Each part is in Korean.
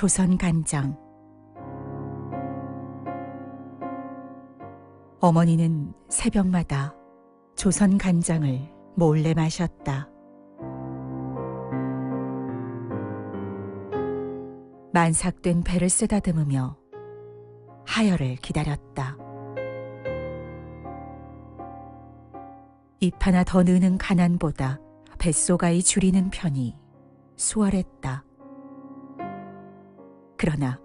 조선 간장. 어머니는 새벽마다 조선 간장을 몰래 마셨다. 만삭된 배를 쓰다듬으며 하혈을 기다렸다. 입 하나 더 느는 가난보다 뱃속아이 줄이는 편이 수월했다. 그러나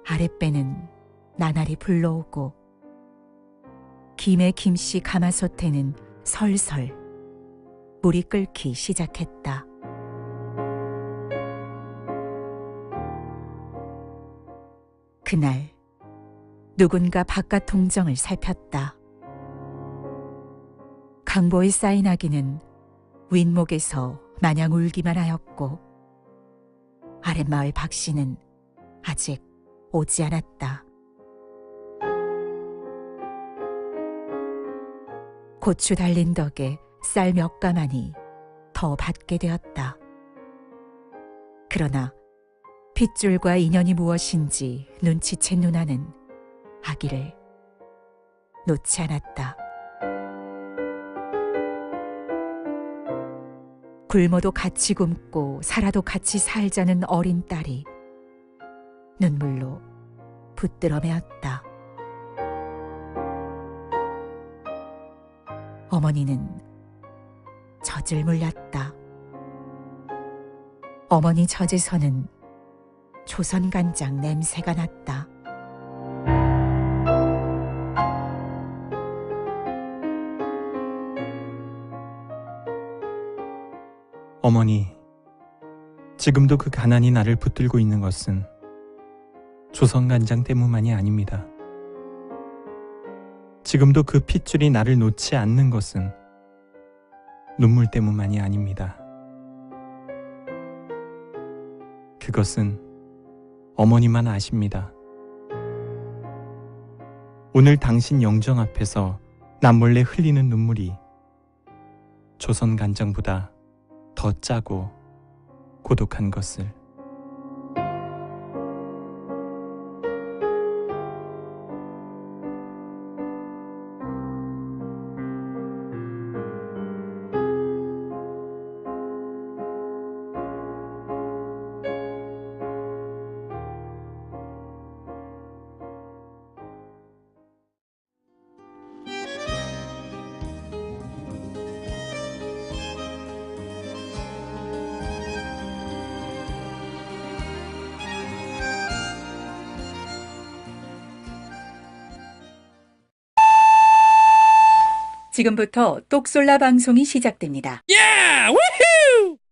아랫배는 나날이 불러오고 김에 김씨 가마솥에는 설설 물이 끓기 시작했다. 그날 누군가 바깥 동정을 살폈다. 강보의 사인아기는 윗목에서 마냥 울기만 하였고 아랫마을 박씨는 아직 오지 않았다. 고추 달린 덕에 쌀 몇 가마니 더 받게 되었다. 그러나 핏줄과 인연이 무엇인지 눈치챈 누나는 아기를 놓지 않았다. 굶어도 같이 굶고 살아도 같이 살자는 어린 딸이 눈물로 붙들어 메었다. 어머니는 젖을 물렸다. 어머니 젖에서는 조선간장 냄새가 났다. 어머니, 지금도 그 가난이 나를 붙들고 있는 것은 조선간장 때문만이 아닙니다. 지금도 그 핏줄이 나를 놓지 않는 것은 눈물 때문만이 아닙니다. 그것은 어머니만 아십니다. 오늘 당신 영정 앞에서 남몰래 흘리는 눈물이 조선간장보다 더 짜고 고독한 것을. 지금부터 똑솔라 방송이 시작됩니다.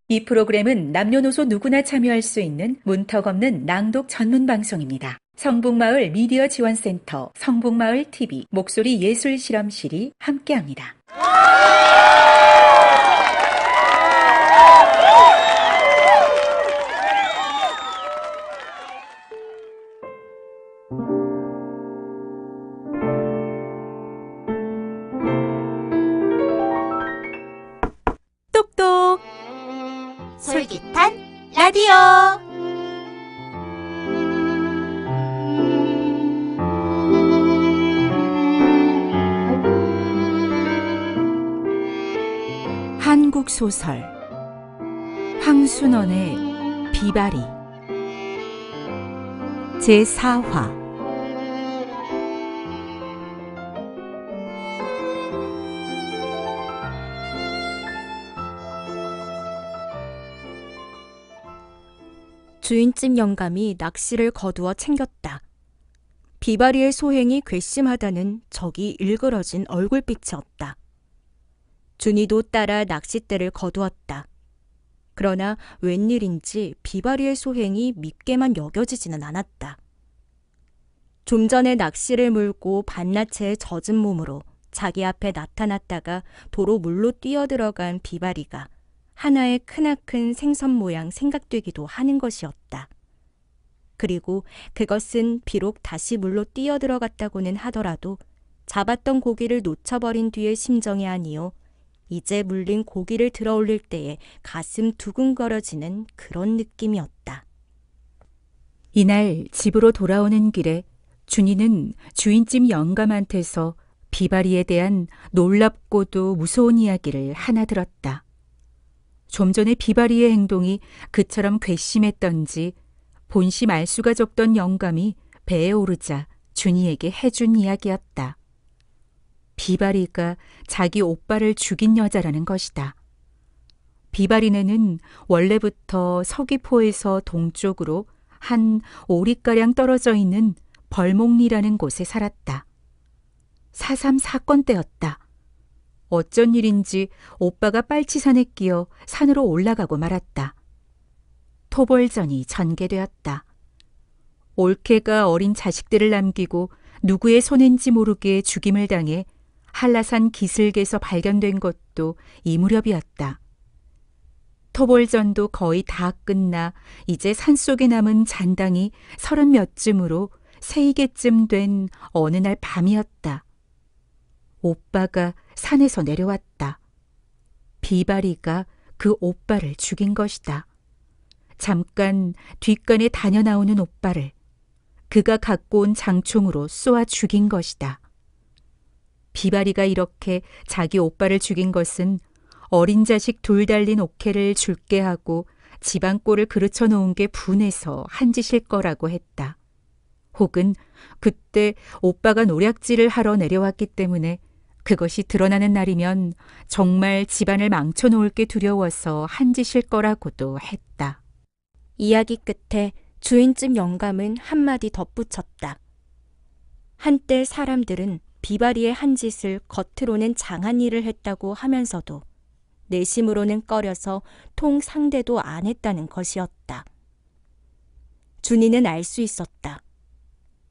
이 프로그램은 남녀노소 누구나 참여할 수 있는 문턱 없는 낭독 전문 방송입니다. 성북마을 미디어 지원센터, 성북마을 TV, 목소리 예술 실험실이 함께합니다. 똑똑 솔깃한 라디오. 한국 소설 황순원의 비바리 제4화. 주인집 영감이 낚시를 거두어 챙겼다. 비바리의 소행이 괘씸하다는 적이 일그러진 얼굴빛이었다. 준이도 따라 낚싯대를 거두었다. 그러나 웬일인지 비바리의 소행이 밉게만 여겨지지는 않았다. 좀 전에 낚시를 물고 반나체의 젖은 몸으로 자기 앞에 나타났다가 도로 물로 뛰어들어간 비바리가 하나의 크나큰 생선 모양 생각되기도 하는 것이었다. 그리고 그것은 비록 다시 물로 뛰어들어갔다고는 하더라도 잡았던 고기를 놓쳐버린 뒤의 심정이 아니요, 이제 물린 고기를 들어올릴 때에 가슴 두근거려지는 그런 느낌이었다. 이날 집으로 돌아오는 길에 준이는 주인집 영감한테서 비바리에 대한 놀랍고도 무서운 이야기를 하나 들었다. 좀 전에 비바리의 행동이 그처럼 괘씸했던지 본시 말수가 적던 영감이 배에 오르자 준이에게 해준 이야기였다. 비바리가 자기 오빠를 죽인 여자라는 것이다. 비바리네는 원래부터 서귀포에서 동쪽으로 한 5리가량 떨어져 있는 벌목리라는 곳에 살았다. 4.3 사건 때였다. 어쩐 일인지 오빠가 빨치산에 끼어 산으로 올라가고 말았다. 토벌전이 전개되었다. 올케가 어린 자식들을 남기고 누구의 손인지 모르게 죽임을 당해 한라산 기슭에서 발견된 것도 이 무렵이었다. 토벌전도 거의 다 끝나 이제 산속에 남은 잔당이 30몇 쯤으로 세이게쯤 된 어느 날 밤이었다. 오빠가 산에서 내려왔다. 비바리가 그 오빠를 죽인 것이다. 잠깐 뒷간에 다녀 나오는 오빠를 그가 갖고 온 장총으로 쏘아 죽인 것이다. 비바리가 이렇게 자기 오빠를 죽인 것은 어린 자식 둘 달린 옥회를 죽게 하고 지방골을 그르쳐 놓은 게 분해서 한 짓일 거라고 했다. 혹은 그때 오빠가 노략질을 하러 내려왔기 때문에 그것이 드러나는 날이면 정말 집안을 망쳐놓을 게 두려워서 한 짓일 거라고도 했다. 이야기 끝에 주인집 영감은 한마디 덧붙였다. 한때 사람들은 비바리의 한 짓을 겉으로는 장한 일을 했다고 하면서도 내심으로는 꺼려서 통 상대도 안 했다는 것이었다. 준이는 알 수 있었다.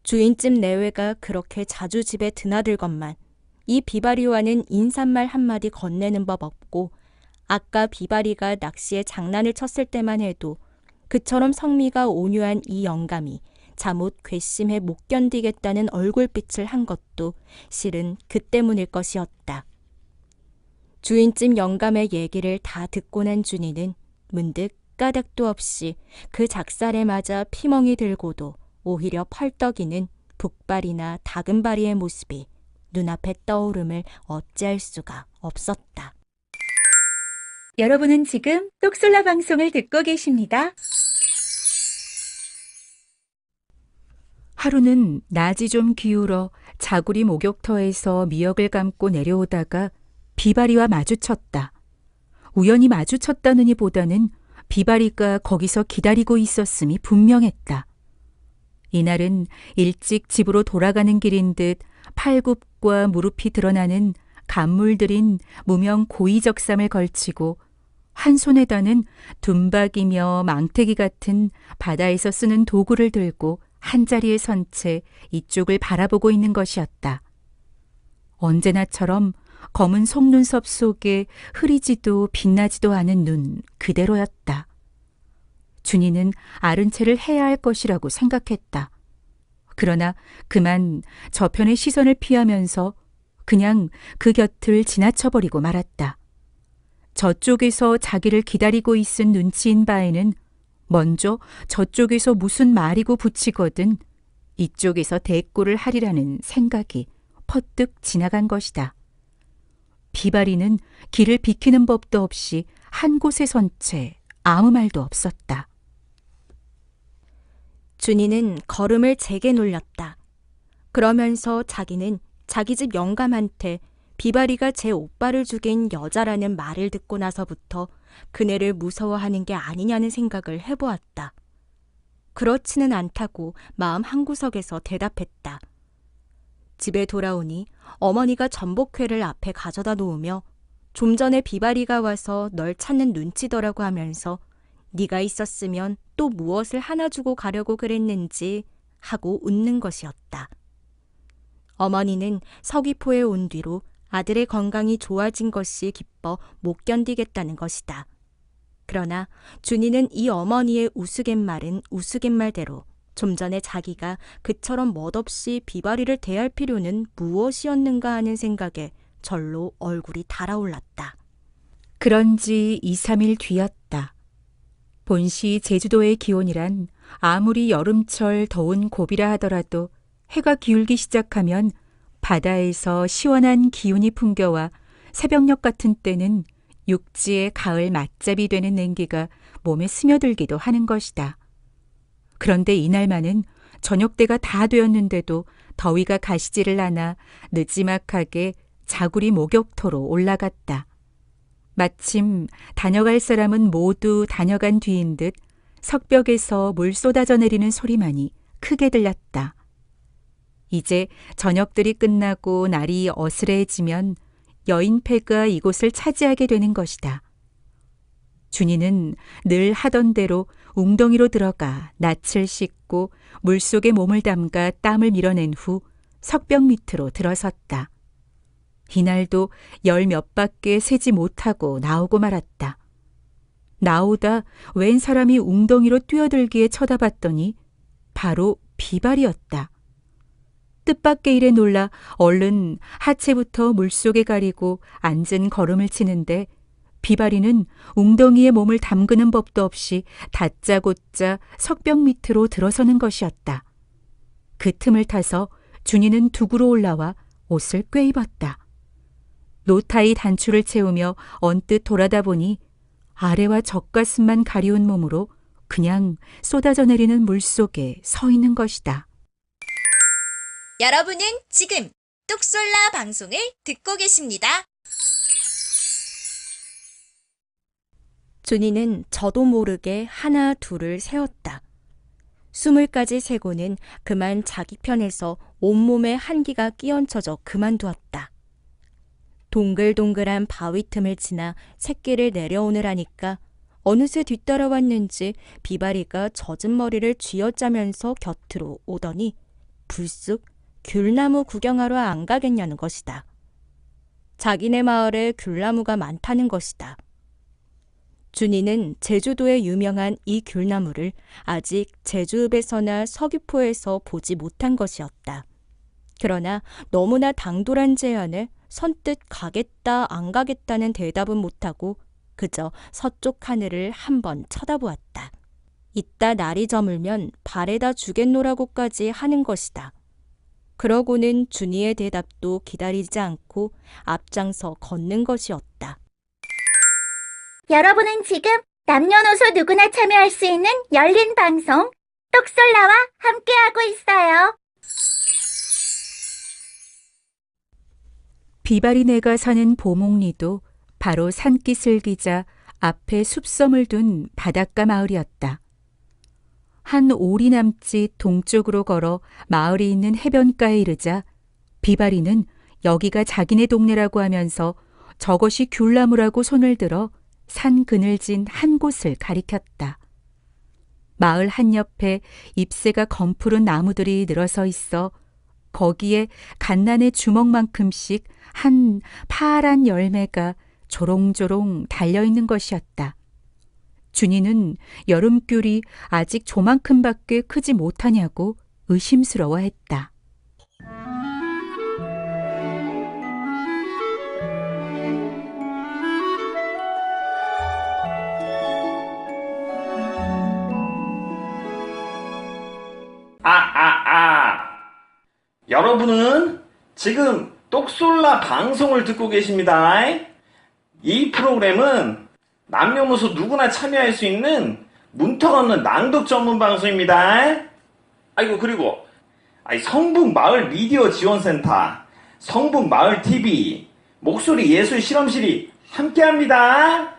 주인집 내외가 그렇게 자주 집에 드나들건만 이 비바리와는 인사말 한마디 건네는 법 없고 아까 비바리가 낚시에 장난을 쳤을 때만 해도 그처럼 성미가 온유한 이 영감이 잠옷 괘씸해 못 견디겠다는 얼굴빛을 한 것도 실은 그 때문일 것이었다. 주인집 영감의 얘기를 다 듣고 난 준이는 문득 까닭도 없이 그 작살에 맞아 피멍이 들고도 오히려 펄떡이는 북바리나 다금바리의 모습이 눈앞에 떠오름을 어찌할 수가 없었다. 여러분은 지금 똑솔라 방송을 듣고 계십니다. 하루는 낮이 좀 기울어 자구리 목욕터에서 미역을 감고 내려오다가 비바리와 마주쳤다. 우연히 마주쳤다느니 보다는 비바리가 거기서 기다리고 있었음이 분명했다. 이날은 일찍 집으로 돌아가는 길인 듯 팔굽과 무릎이 드러나는 간물들인 무명 고이적삼을 걸치고 한 손에다는 둔박이며 망태기 같은 바다에서 쓰는 도구를 들고 한자리에 선 채 이쪽을 바라보고 있는 것이었다. 언제나처럼 검은 속눈썹 속에 흐리지도 빛나지도 않은 눈 그대로였다. 준이는 아른 채를 해야 할 것이라고 생각했다. 그러나 그만 저편의 시선을 피하면서 그냥 그 곁을 지나쳐버리고 말았다. 저쪽에서 자기를 기다리고 있은 눈치인 바에는 먼저 저쪽에서 무슨 말이고 붙이거든 이쪽에서 대꾸를 하리라는 생각이 퍼뜩 지나간 것이다. 비바리는 길을 비키는 법도 없이 한 곳에 선 채 아무 말도 없었다. 준이는 걸음을 제게 놀렸다. 그러면서 자기는 자기 집 영감한테 비바리가 제 오빠를 죽인 여자라는 말을 듣고 나서부터 그네를 무서워하는 게 아니냐는 생각을 해보았다. 그렇지는 않다고 마음 한구석에서 대답했다. 집에 돌아오니 어머니가 전복회를 앞에 가져다 놓으며 좀 전에 비바리가 와서 널 찾는 눈치더라고 하면서 네가 있었으면 또 무엇을 하나 주고 가려고 그랬는지 하고 웃는 것이었다. 어머니는 서귀포에 온 뒤로 아들의 건강이 좋아진 것이 기뻐 못 견디겠다는 것이다. 그러나 준이는 이 어머니의 우스갯말은 우스갯말대로 좀 전에 자기가 그처럼 멋없이 비바리를 대할 필요는 무엇이었는가 하는 생각에 절로 얼굴이 달아올랐다. 그런지 2, 3일 뒤였다. 본시 제주도의 기온이란 아무리 여름철 더운 고비라 하더라도 해가 기울기 시작하면 바다에서 시원한 기운이 풍겨와 새벽녘 같은 때는 육지의 가을 맛잡이 되는 냉기가 몸에 스며들기도 하는 것이다. 그런데 이날만은 저녁때가 다 되었는데도 더위가 가시지를 않아 느지막하게 자구리 목욕터로 올라갔다. 마침 다녀갈 사람은 모두 다녀간 뒤인 듯 석벽에서 물 쏟아져 내리는 소리만이 크게 들렸다. 이제 저녁들이 끝나고 날이 어스레해지면 여인패가 이곳을 차지하게 되는 것이다. 준이는 늘 하던 대로 웅덩이로 들어가 낯을 씻고 물속에 몸을 담가 땀을 밀어낸 후 석벽 밑으로 들어섰다. 이날도 열 몇 바퀴 세지 못하고 나오고 말았다. 나오다 웬 사람이 웅덩이로 뛰어들기에 쳐다봤더니 바로 비발이었다. 뜻밖의 일에 놀라 얼른 하체부터 물속에 가리고 앉은 걸음을 치는데 비바리는 웅덩이에 몸을 담그는 법도 없이 다짜고짜 석벽 밑으로 들어서는 것이었다. 그 틈을 타서 준이는 둑으로 올라와 옷을 꿰입었다. 노타이 단추를 채우며 언뜻 돌아다 보니 아래와 젖가슴만 가리운 몸으로 그냥 쏟아져 내리는 물속에 서 있는 것이다. 여러분은 지금 뚝솔라 방송을 듣고 계십니다. 준이는 저도 모르게 하나 둘을 세었다. 20까지 세고는 그만 자기 편에서 온몸에 한기가 끼얹혀져 그만두었다. 동글동글한 바위 틈을 지나 새끼를 내려오느라니까 어느새 뒤따라왔는지 비바리가 젖은 머리를 쥐어짜면서 곁으로 오더니 불쑥 귤나무 구경하러 안 가겠냐는 것이다. 자기네 마을에 귤나무가 많다는 것이다. 준이는 제주도에 유명한 이 귤나무를 아직 제주읍에서나 서귀포에서 보지 못한 것이었다. 그러나 너무나 당돌한 제안에 선뜻 가겠다 안 가겠다는 대답은 못하고 그저 서쪽 하늘을 한번 쳐다보았다. 이따 날이 저물면 발에다 주겠노라고까지 하는 것이다. 그러고는 준이의 대답도 기다리지 않고 앞장서 걷는 것이었다. 여러분은 지금 남녀노소 누구나 참여할 수 있는 열린 방송 똑솔라와 함께하고 있어요. 비바리네가 사는 보목리도 바로 산깃을 기자 앞에 숲섬을 둔 바닷가 마을이었다. 한 오리 남짓 동쪽으로 걸어 마을이 있는 해변가에 이르자 비바리는 여기가 자기네 동네라고 하면서 저것이 귤나무라고 손을 들어 산 그늘진 한 곳을 가리켰다. 마을 한옆에 잎새가 검푸른 나무들이 늘어서 있어 거기에 갓난의 주먹만큼씩 한 파란 열매가 조롱조롱 달려있는 것이었다. 준이는 여름귤이 아직 조만큼밖에 크지 못하냐고 의심스러워했다. 여러분은 지금 똑솔라 방송을 듣고 계십니다. 이 프로그램은 남녀노소 누구나 참여할 수 있는 문턱 없는 낭독 전문 방송입니다. 아이고, 그리고 성북마을 미디어 지원센터, 성북마을TV, 목소리 예술 실험실이 함께합니다.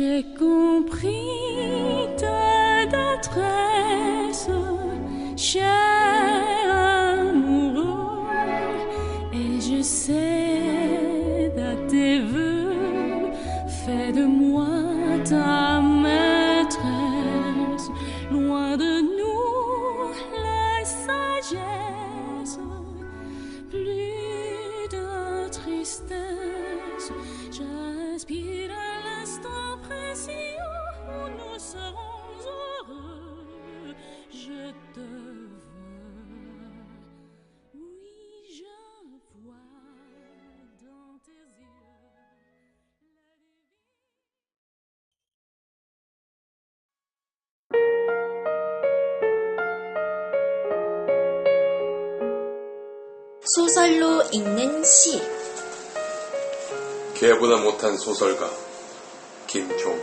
J'ai compris ta détresse, cher amoureux, et je sa maîtresse. Loin de nous la sagesse, plus de tristesse. J'aspire à l'instant précis où nous serons heureux. Je te veux, oui, je vois dans tes yeux. 소설로 읽는 시. 개보다 못한 소설가 김종.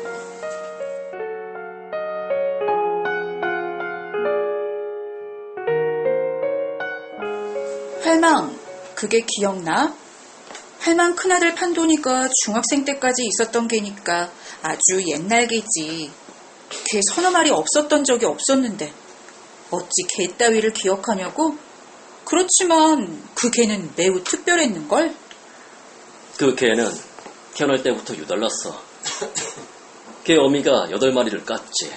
할망, 그게 기억나? 할망 큰아들 판도니가 중학생 때까지 있었던 개니까 아주 옛날 개지. 개 서너 마리 없었던 적이 없었는데 어찌 개 따위를 기억하냐고? 그렇지만 그 개는 매우 특별했는걸? 그 개는 태어날 때부터 유달랐어. 개 어미가 8마리를 깠지.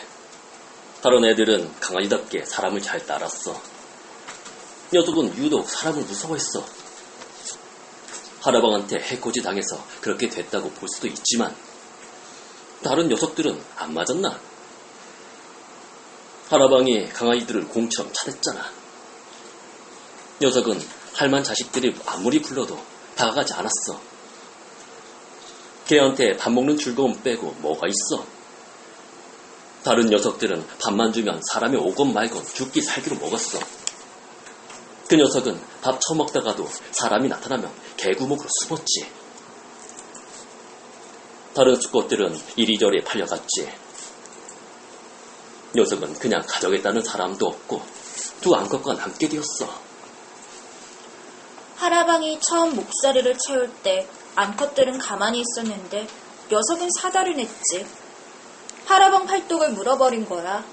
다른 애들은 강아지답게 사람을 잘 따랐어. 녀석은 유독 사람을 무서워했어. 하라방한테 해코지 당해서 그렇게 됐다고 볼 수도 있지만 다른 녀석들은 안 맞았나? 하라방이 강아지들을 공처럼 차댔잖아. 녀석은 할만 자식들이 아무리 불러도 다가가지 않았어. 걔한테 밥 먹는 즐거움 빼고 뭐가 있어? 다른 녀석들은 밥만 주면 사람이 오건 말건 죽기 살기로 먹었어. 그 녀석은 밥 처먹다가도 사람이 나타나면 개구멍으로 숨었지. 다른 수컷들은 이리저리 팔려갔지. 녀석은 그냥 가져겠다는 사람도 없고 두 암컷과 함께 되었어. 하라방이 처음 목살이를 채울 때 암컷들은 가만히 있었는데 녀석은 사다를 냈지. 하라방 팔뚝을 물어버린 거야.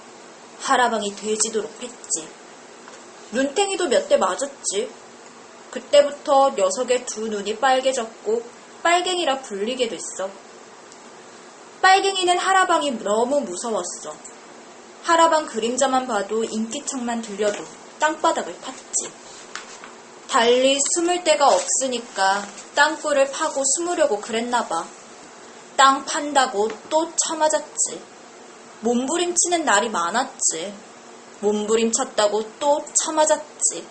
하라방이 돼지도록 했지. 눈탱이도 몇 대 맞았지. 그때부터 녀석의 두 눈이 빨개졌고 빨갱이라 불리게 됐어. 빨갱이는 하라방이 너무 무서웠어. 하라방 그림자만 봐도 인기척만 들려도 땅바닥을 팠지. 달리 숨을 데가 없으니까 땅굴을 파고 숨으려고 그랬나봐. 땅 판다고 또 쳐맞았지. 몸부림치는 날이 많았지. 몸부림쳤다고 또 쳐맞았지.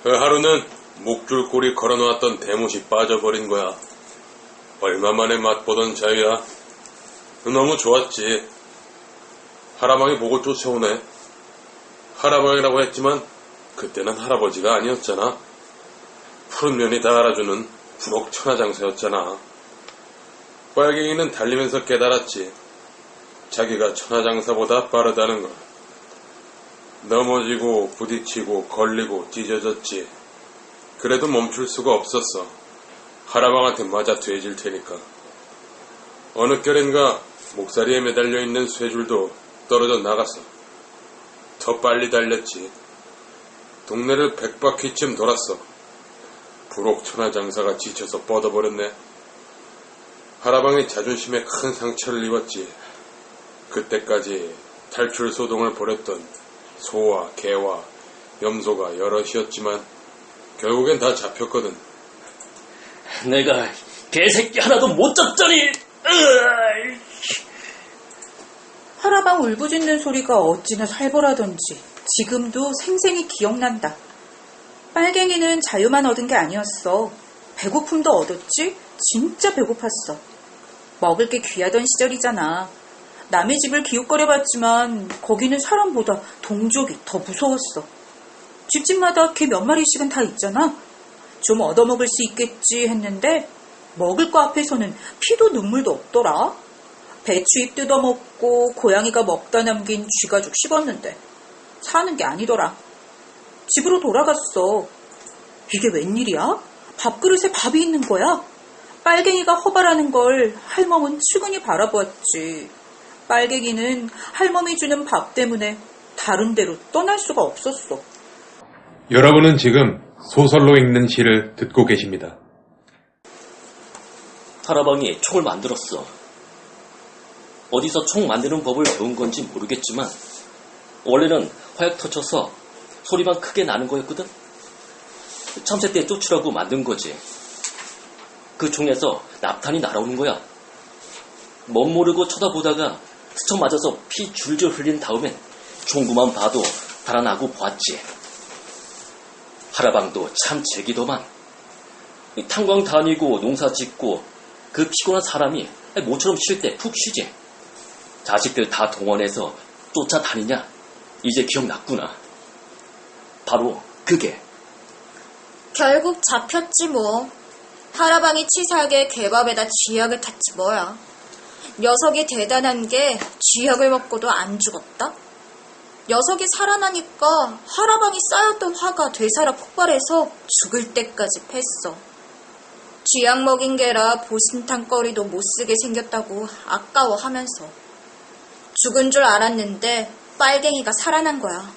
그 하루는 목줄꼬리 걸어놓았던 대못이 빠져버린 거야. 얼마 만에 맛보던 자유야. 너무 좋았지. 하라방이 보고 쫓아오네. 하라방이라고 했지만 그때는 할아버지가 아니었잖아. 푸른 면이 다 알아주는 부록 천하장사였잖아. 빨갱이는 달리면서 깨달았지. 자기가 천하장사보다 빠르다는 걸. 넘어지고 부딪히고 걸리고 찢어졌지. 그래도 멈출 수가 없었어. 하라방한테 맞아 돼질 테니까. 어느 결엔가 목사리에 매달려 있는 쇠줄도 떨어져 나가서 더 빨리 달렸지. 동네를 100바퀴쯤 돌았어. 부록 천하장사가 지쳐서 뻗어버렸네. 하라방이 자존심에 큰 상처를 입었지. 그때까지 탈출 소동을 벌였던 소와 개와 염소가 여럿이었지만 결국엔 다 잡혔거든. 내가 개새끼 하나도 못 잡자니. 하라방 울부짖는 소리가 어찌나 살벌하던지 지금도 생생히 기억난다. 빨갱이는 자유만 얻은 게 아니었어. 배고픔도 얻었지? 진짜 배고팠어. 먹을 게 귀하던 시절이잖아. 남의 집을 기웃거려봤지만 거기는 사람보다 동족이 더 무서웠어. 집집마다 개 몇 마리씩은 다 있잖아. 좀 얻어먹을 수 있겠지 했는데 먹을 거 앞에서는 피도 눈물도 없더라. 배추잎 뜯어먹고 고양이가 먹다 남긴 쥐가죽 씹었는데 사는 게 아니더라. 집으로 돌아갔어. 이게 웬일이야? 밥그릇에 밥이 있는 거야? 빨갱이가 허발하는 걸 할멈은 측은히 바라보았지. 빨갱이는 할멈이 주는 밥 때문에 다른 데로 떠날 수가 없었어. 여러분은 지금 소설로 읽는 시를 듣고 계십니다. 하라방이 총을 만들었어. 어디서 총 만드는 법을 배운 건지 모르겠지만 원래는 화약 터쳐서 소리만 크게 나는 거였거든. 참새 때 쫓으라고 만든 거지. 그 총에서 납탄이 날아오는 거야. 멋모르고 쳐다보다가 스쳐 맞아서 피 줄줄 흘린 다음엔 총구만 봐도 달아나고 보았지. 하라방도 참 제기더만. 탄광 다니고 농사 짓고 그 피곤한 사람이 모처럼 쉴 때 푹 쉬지. 자식들 다 동원해서 쫓아다니냐? 이제 기억났구나. 바로 그게. 결국 잡혔지 뭐. 하라방이 치사하게 개밥에다 쥐약을 탔지 뭐야. 녀석이 대단한 게 쥐약을 먹고도 안 죽었다? 녀석이 살아나니까 하라방이 쌓였던 화가 되살아 폭발해서 죽을 때까지 팼어. 쥐약 먹인 게라 보신탕거리도 못쓰게 생겼다고 아까워하면서. 죽은 줄 알았는데 빨갱이가 살아난 거야.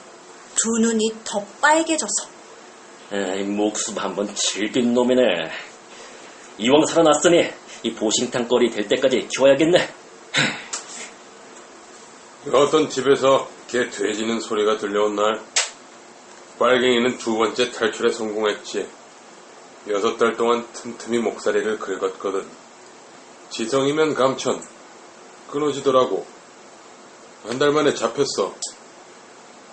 두 눈이 더 빨개져서. 에이, 목숨 한번 즐긴 놈이네. 이왕 살아났으니 이 보신탕거리 될 때까지 키워야겠네. 어떤 집에서 개 돼지는 소리가 들려온 날, 빨갱이는 두 번째 탈출에 성공했지. 6달 동안 틈틈이 목살이를 긁었거든. 지성이면 감천, 끊어지더라고. 한 달 만에 잡혔어.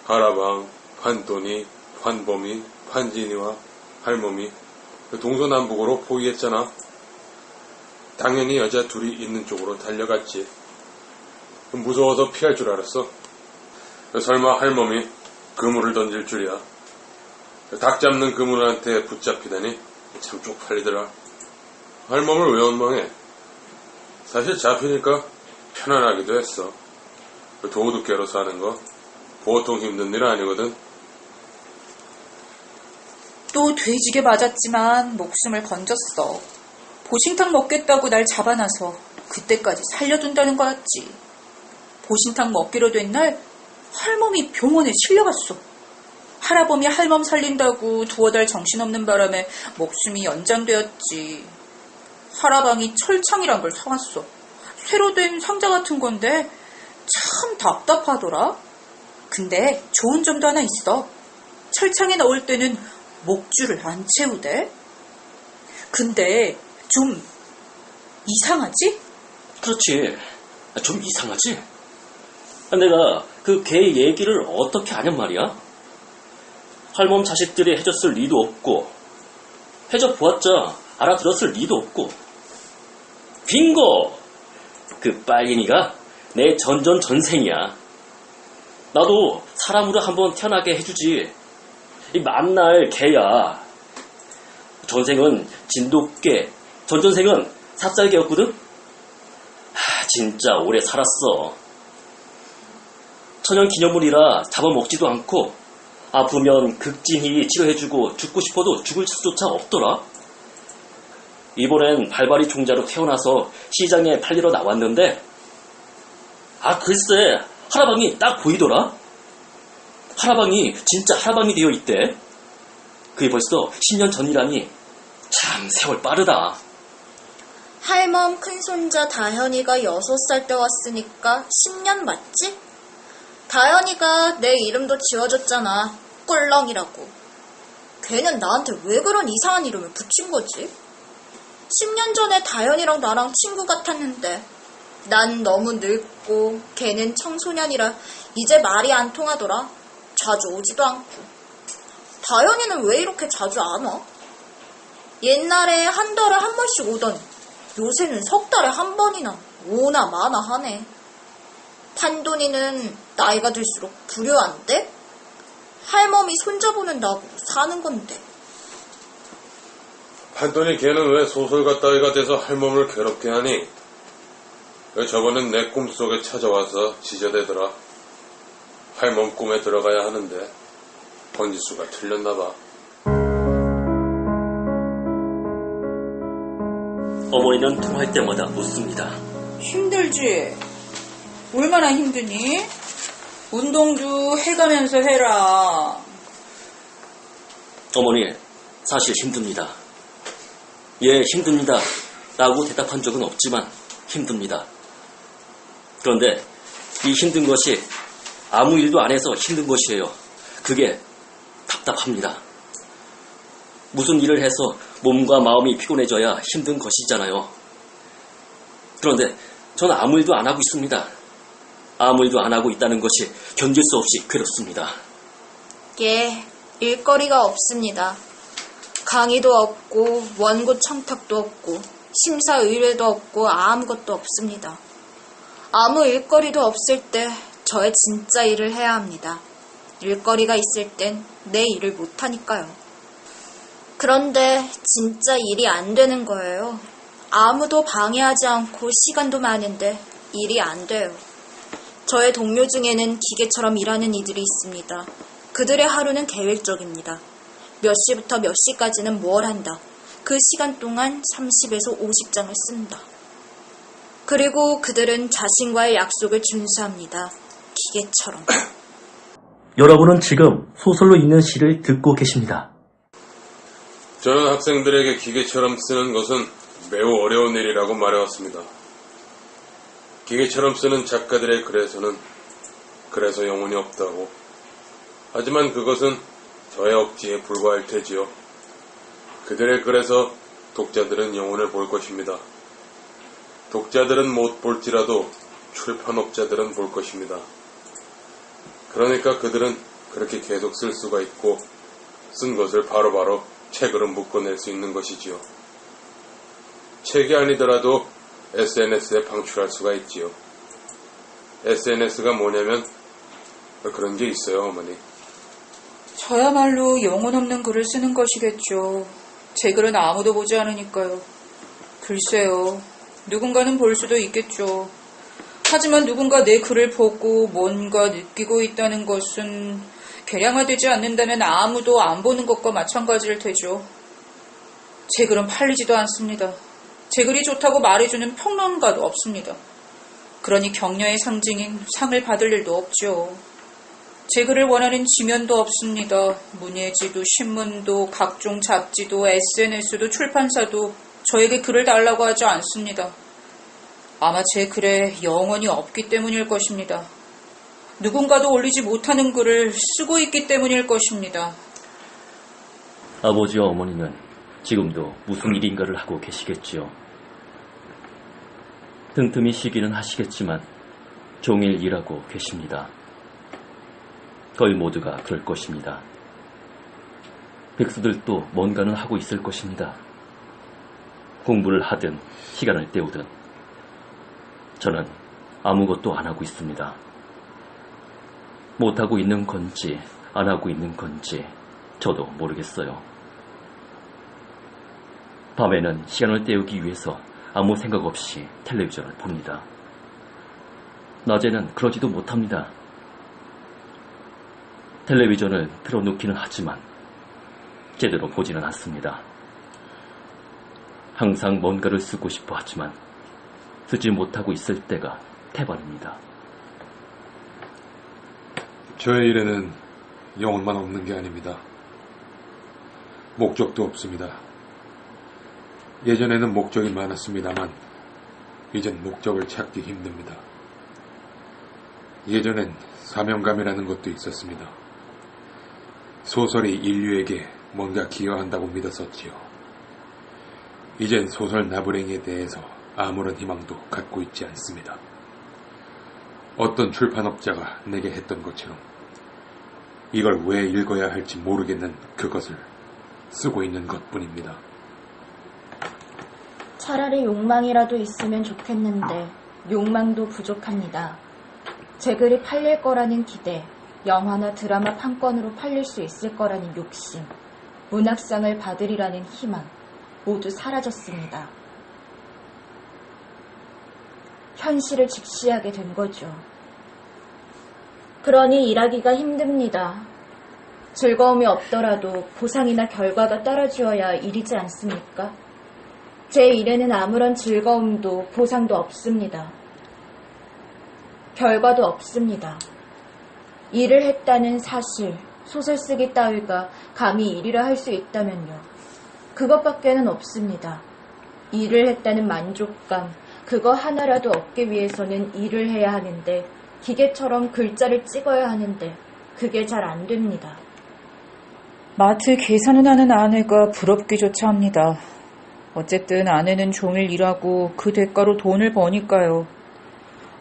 하라방, 판돈이, 판범이, 판진이와 할멈이 동서남북으로 포위했잖아. 당연히 여자 둘이 있는 쪽으로 달려갔지. 무서워서 피할 줄 알았어. 설마 할멈이 그물을 던질 줄이야. 닭 잡는 그물한테 붙잡히다니 참 쪽팔리더라. 할멈을 왜 원망해? 사실 잡히니까 편안하기도 했어. 도둑개로 사는 거 보통 힘든 일 아니거든. 또 돼지게 맞았지만 목숨을 건졌어. 보신탕 먹겠다고 날 잡아놔서 그때까지 살려둔다는 거였지. 보신탕 먹기로 된 날 할멈이 병원에 실려갔어. 할아범이 할멈 살린다고 두어 달 정신없는 바람에 목숨이 연장되었지. 하라방이 철창이란 걸 사왔어. 새로 된 상자 같은 건데 참 답답하더라. 근데 좋은 점도 하나 있어. 철창에 넣을 때는 목줄을 안 채우대. 근데 좀 이상하지? 그렇지. 좀 이상하지? 내가 그 개 얘기를 어떻게 아냔 말이야? 할멈 자식들이 해줬을 리도 없고 해줘보았자 알아들었을 리도 없고. 빙고! 그 빨갱이가 내 전생이야. 나도 사람으로 한번 태어나게 해주지. 이 만날 개야. 전생은 진돗개, 전전생은 삽살개였거든? 진짜 오래 살았어. 천연기념물이라 잡아먹지도 않고 아프면 극진히 치료해주고 죽고 싶어도 죽을 수조차 없더라. 이번엔 발발이 종자로 태어나서 시장에 팔리러 나왔는데 글쎄 하라방이 딱 보이더라. 하라방이 진짜 하라방이 되어 있대. 그게 벌써 10년 전이라니 참 세월 빠르다. 할멈 큰손자 다현이가 6살 때 왔으니까 10년 맞지? 다현이가 내 이름도 지어줬잖아. 꿀렁이라고. 걔는 나한테 왜 그런 이상한 이름을 붙인 거지? 10년 전에 다현이랑 나랑 친구 같았는데 난 너무 늙고 걔는 청소년이라 이제 말이 안 통하더라. 자주 오지도 않고. 다현이는 왜 이렇게 자주 안 와? 옛날에 한 달에 한 번씩 오던 요새는 석 달에 한 번이나 오나 마나 하네. 판돈이는 나이가 들수록 불효한데? 할멈이 손자보는다고 사는 건데. 판돈이 걔는 왜 소설가 따위가 돼서 할멈을 괴롭게 하니? 왜 저번엔 내 꿈속에 찾아와서 지저대더라. 할멈 꿈에 들어가야 하는데 번지수가 틀렸나봐. 어머니는 통화할 때마다 묻습니다. 힘들지? 얼마나 힘드니? 운동도 해가면서 해라. 어머니, 사실 힘듭니다. 예, 힘듭니다. 라고 대답한 적은 없지만 힘듭니다. 그런데 이 힘든 것이 아무 일도 안 해서 힘든 것이에요. 그게 답답합니다. 무슨 일을 해서 몸과 마음이 피곤해져야 힘든 것이잖아요. 그런데 저는 아무 일도 안 하고 있습니다. 아무 일도 안 하고 있다는 것이 견딜 수 없이 괴롭습니다. 예, 일거리가 없습니다. 강의도 없고 원고 청탁도 없고 심사의뢰도 없고 아무것도 없습니다. 아무 일거리도 없을 때 저의 진짜 일을 해야 합니다. 일거리가 있을 땐 내 일을 못하니까요. 그런데 진짜 일이 안 되는 거예요. 아무도 방해하지 않고 시간도 많은데 일이 안 돼요. 저의 동료 중에는 기계처럼 일하는 이들이 있습니다. 그들의 하루는 계획적입니다. 몇 시부터 몇 시까지는 뭘 한다. 그 시간 동안 30에서 50장을 쓴다. 그리고 그들은 자신과의 약속을 준수합니다. 기계처럼. 여러분은 지금 소설로 있는 시를 듣고 계십니다. 저는 학생들에게 기계처럼 쓰는 것은 매우 어려운 일이라고 말해왔습니다. 기계처럼 쓰는 작가들의 글에서는 그래서 영혼이 없다고. 하지만 그것은 저의 억지에 불과할 테지요. 그들의 글에서 독자들은 영혼을 볼 것입니다. 독자들은 못 볼지라도 출판업자들은 볼 것입니다. 그러니까 그들은 그렇게 계속 쓸 수가 있고 쓴 것을 바로바로 책으로 묶어낼 수 있는 것이지요. 책이 아니더라도 SNS에 방출할 수가 있지요. SNS가 뭐냐면 그런 게 있어요, 어머니. 저야말로 영혼 없는 글을 쓰는 것이겠죠. 제 글은 아무도 보지 않으니까요. 글쎄요. 누군가는 볼 수도 있겠죠. 하지만 누군가 내 글을 보고 뭔가 느끼고 있다는 것은 계량화되지 않는다면 아무도 안 보는 것과 마찬가지일 테죠. 제 글은 팔리지도 않습니다. 제 글이 좋다고 말해주는 평론가도 없습니다. 그러니 격려의 상징인 상을 받을 일도 없죠. 제 글을 원하는 지면도 없습니다. 문예지도 신문도 각종 잡지도 SNS도 출판사도 저에게 글을 달라고 하지 않습니다. 아마 제 글에 영혼이 없기 때문일 것입니다. 누군가도 올리지 못하는 글을 쓰고 있기 때문일 것입니다. 아버지와 어머니는 지금도 무슨 일인가를 하고 계시겠지요. 틈틈이 쉬기는 하시겠지만 종일 일하고 계십니다. 거의 모두가 그럴 것입니다. 백수들도 뭔가는 하고 있을 것입니다. 공부를 하든 시간을 때우든 저는 아무것도 안 하고 있습니다. 못하고 있는 건지 안 하고 있는 건지 저도 모르겠어요. 밤에는 시간을 때우기 위해서 아무 생각 없이 텔레비전을 봅니다. 낮에는 그러지도 못합니다. 텔레비전을 틀어놓기는 하지만 제대로 보지는 않습니다. 항상 뭔가를 쓰고 싶어 하지만 쓰지 못하고 있을 때가 태반입니다. 저의 일에는 영혼만 없는 게 아닙니다. 목적도 없습니다. 예전에는 목적이 많았습니다만 이젠 목적을 찾기 힘듭니다. 예전엔 사명감이라는 것도 있었습니다. 소설이 인류에게 뭔가 기여한다고 믿었었지요. 이젠 소설 나부랭이에 대해서 아무런 희망도 갖고 있지 않습니다. 어떤 출판업자가 내게 했던 것처럼 이걸 왜 읽어야 할지 모르겠는 그것을 쓰고 있는 것뿐입니다. 차라리 욕망이라도 있으면 좋겠는데 욕망도 부족합니다. 제 글이 팔릴 거라는 기대, 영화나 드라마 판권으로 팔릴 수 있을 거라는 욕심, 문학상을 받으리라는 희망 모두 사라졌습니다. 현실을 직시하게 된 거죠. 그러니 일하기가 힘듭니다. 즐거움이 없더라도 보상이나 결과가 따라주어야 일이지 않습니까? 제 일에는 아무런 즐거움도 보상도 없습니다. 결과도 없습니다. 일을 했다는 사실, 소설 쓰기 따위가 감히 일이라 할 수 있다면요. 그것밖에는 없습니다. 일을 했다는 만족감, 그거 하나라도 얻기 위해서는 일을 해야 하는데 기계처럼 글자를 찍어야 하는데 그게 잘 안 됩니다. 마트 계산을 하는 아내가 부럽기조차 합니다. 어쨌든 아내는 종일 일하고 그 대가로 돈을 버니까요.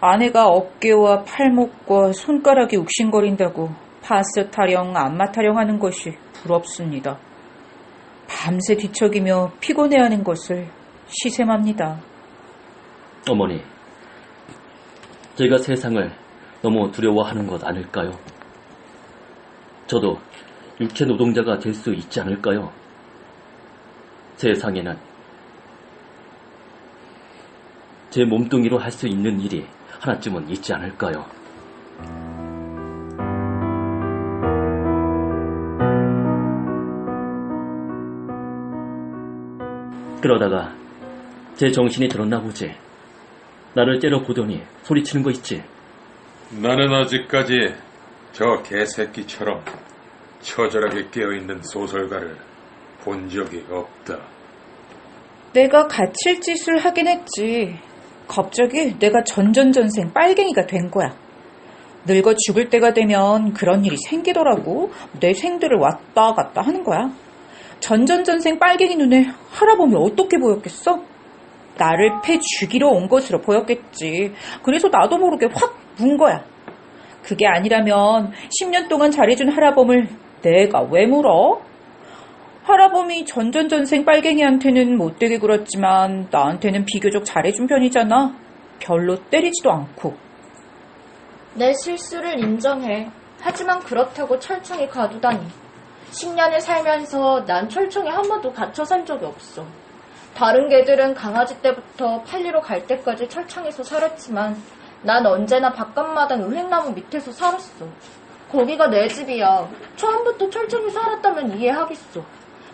아내가 어깨와 팔목과 손가락이 욱신거린다고 파스 타령, 안마 타령하는 것이 부럽습니다. 밤새 뒤척이며 피곤해하는 것을 시샘합니다. 어머니, 제가 세상을 너무 두려워하는 것 아닐까요? 저도 육체 노동자가 될 수 있지 않을까요? 세상에는 제 몸뚱이로 할 수 있는 일이 하나쯤은 있지 않을까요? 그러다가 제 정신이 들었나 보지. 나를 째려보더니 소리치는 거 있지. 나는 아직까지 저 개새끼처럼 처절하게 깨어있는 소설가를 본 적이 없다. 내가 갇힐 짓을 하긴 했지. 갑자기 내가 전전전생 빨갱이가 된 거야. 늙어 죽을 때가 되면 그런 일이 생기더라고. 내 생들을 왔다 갔다 하는 거야. 전전전생 빨갱이 눈에 할아범이 어떻게 보였겠어? 나를 패 죽이러 온 것으로 보였겠지. 그래서 나도 모르게 확 문 거야. 그게 아니라면 10년 동안 잘해준 할아범을 내가 왜 물어? 할아범이 전전전생 빨갱이한테는 못되게 굴었지만 나한테는 비교적 잘해준 편이잖아. 별로 때리지도 않고. 내 실수를 인정해. 하지만 그렇다고 철청에 가두다니. 10년을 살면서 난 철청에 한 번도 갇혀 산 적이 없어. 다른 개들은 강아지 때부터 팔리로 갈 때까지 철청에서 살았지만 난 언제나 바깥마당 은행나무 밑에서 살았어. 거기가 내 집이야. 처음부터 철청에 살았다면 이해하겠어.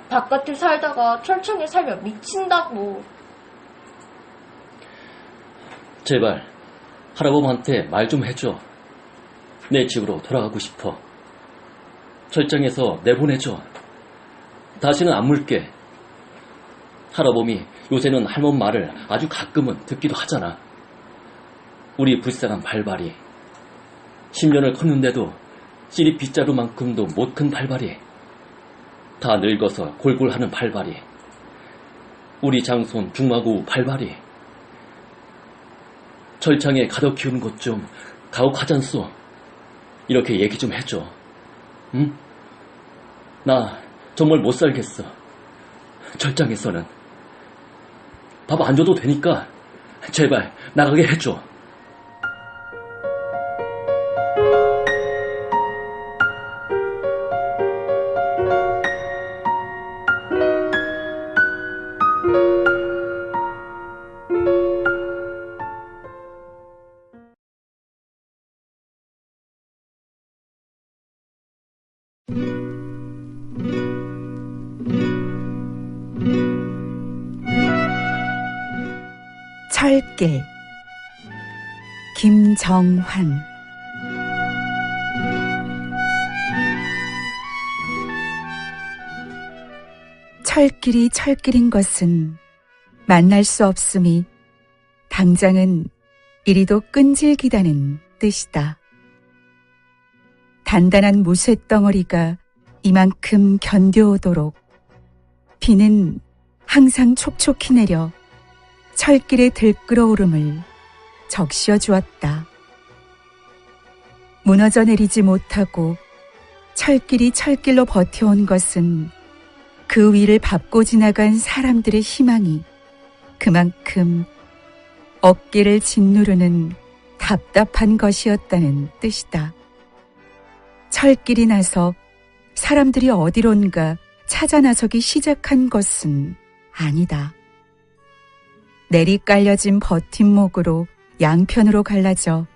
바깥에 살다가 철청에 살면 미친다고. 제발 할아범한테 말 좀 해줘. 내 집으로 돌아가고 싶어. 철장에서 내보내줘. 다시는 안 물게. 할아범이 요새는 할멈 말을 아주 가끔은 듣기도 하잖아. 우리 불쌍한 발발이 10년을 컸는데도 씨리 빗자루만큼도 못 큰 발발이, 다 늙어서 골골하는 발발이, 우리 장손 중마고 발발이 철창에 가둬 키우는 것 좀 가혹하잖소. 이렇게 얘기 좀 해줘. 응? 나 정말 못 살겠어. 철장에서는. 밥 안 줘도 되니까 제발 나가게 해줘. 철길. 김정환. 철길이 철길인 것은 만날 수 없음이 당장은 이리도 끈질기다는 뜻이다. 단단한 무쇠덩어리가 이만큼 견뎌오도록 비는 항상 촉촉히 내려 철길의 들끓어오름을 적시어 주었다. 무너져 내리지 못하고 철길이 철길로 버텨온 것은 그 위를 밟고 지나간 사람들의 희망이 그만큼 어깨를 짓누르는 답답한 것이었다는 뜻이다. 철길이 나서 사람들이 어디론가 찾아 나서기 시작한 것은 아니다. 내리깔려진 버팀목으로 양편으로 갈라져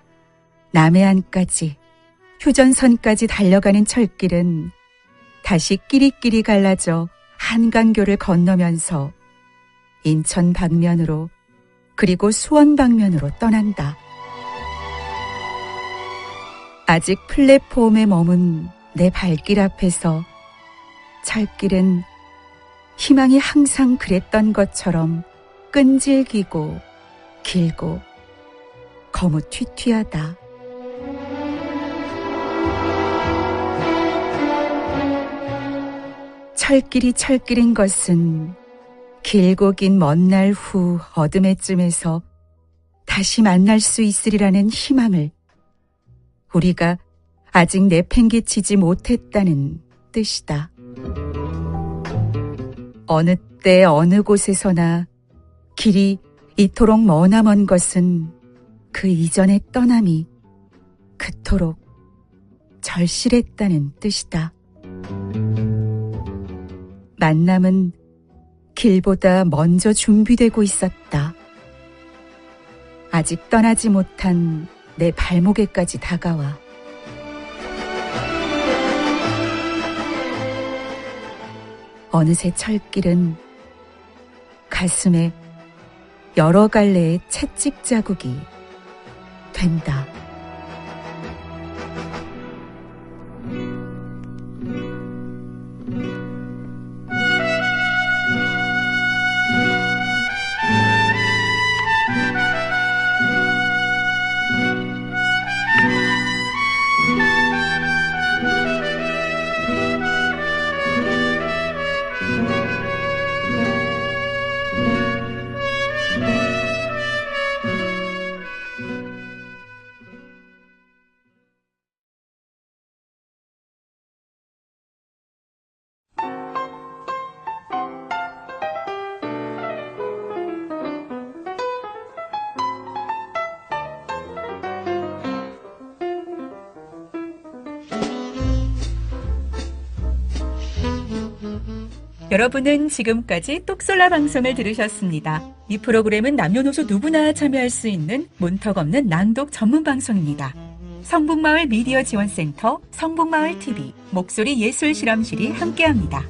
남해안까지, 휴전선까지 달려가는 철길은 다시 끼리끼리 갈라져 한강교를 건너면서 인천 방면으로 그리고 수원 방면으로 떠난다. 아직 플랫폼에 머문 내 발길 앞에서 철길은 희망이 항상 그랬던 것처럼 끈질기고 길고 거무튀튀하다. 철길인 것은 길고 긴 먼 날 후 어둠에쯤에서 다시 만날 수 있으리라는 희망을 우리가 아직 내팽개치지 못했다는 뜻이다. 어느 때 어느 곳에서나 길이 이토록 머나먼 것은 그 이전의 떠남이 그토록 절실했다는 뜻이다. 만남은 길보다 먼저 준비되고 있었다. 아직 떠나지 못한 내 발목에까지 다가와. 어느새 철길은 가슴에 여러 갈래의 채찍 자국이 된다. 여러분은 지금까지 똑솔라 방송을 들으셨습니다. 이 프로그램은 남녀노소 누구나 참여할 수 있는 문턱 없는 낭독 전문 방송입니다. 성북마을 미디어 지원센터, 성북마을TV, 목소리 예술 실험실이 함께합니다.